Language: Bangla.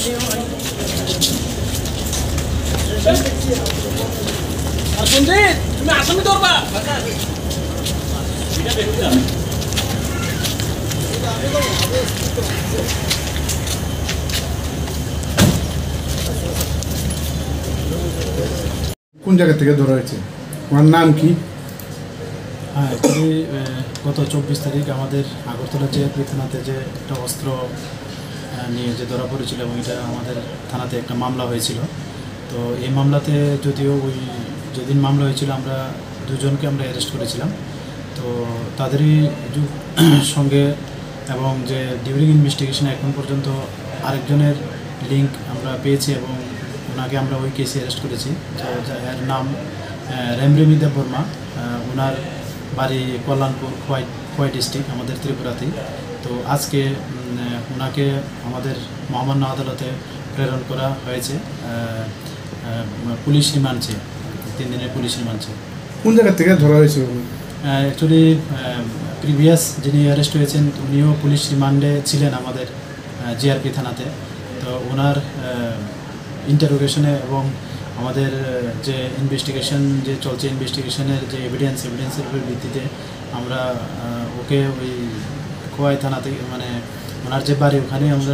সঞ্জিত তুমি আসামি ধরবা কোন জায়গা থেকে ধরা হয়েছে, ওনার নাম কি? হ্যাঁ, অ্যাকচুয়ালি গত 24 তারিখ আমাদের আগরতলা জিআরপি থানাতে যে একটা অস্ত্র নিয়ে যে ধরা পড়েছিল এবং এটা আমাদের থানাতে একটা মামলা হয়েছিল। তো এই মামলাতে যদিও ওই যেদিন মামলা হয়েছিল আমরা দুজনকে আমরা অ্যারেস্ট করেছিলাম। তো তাদেরই সঙ্গে এবং যে ডিউরিং ইনভেস্টিগেশনে এখন পর্যন্ত আরেকজনের লিঙ্ক আমরা পেয়েছি এবং ওনাকে আমরা ওই কেসে অ্যারেস্ট করেছি। তো এর নাম রেমরেমি দেববর্মা, ওনার বাড়ি কল্যাণপুর, খোয়াই ডিস্ট্রিক্ট, আমাদের ত্রিপুরাতেই। তো আজকে ওনাকে আমাদের মহামান্য আদালতে প্রেরণ করা হয়েছে পুলিশ রিমান্ডে, 3 দিনের পুলিশ রিমান্ডে। কোন জায়গা থেকে ধরা হয়েছে? অ্যাকচুয়ালি প্রিভিয়াস যিনি অ্যারেস্ট হয়েছেন উনিও পুলিশ রিমান্ডে ছিলেন আমাদের জিআরপি থানাতে। তো ওনার ইন্টারোগেশনে এবং আমাদের যে ইনভেস্টিগেশন যে চলছে, ইনভেস্টিগেশনের যে এভিডেন্সের ভিত্তিতে আমরা ওকে ওই খোয়াই থানা থেকে, মানে ওনার যে বাড়ি ওখানে আমরা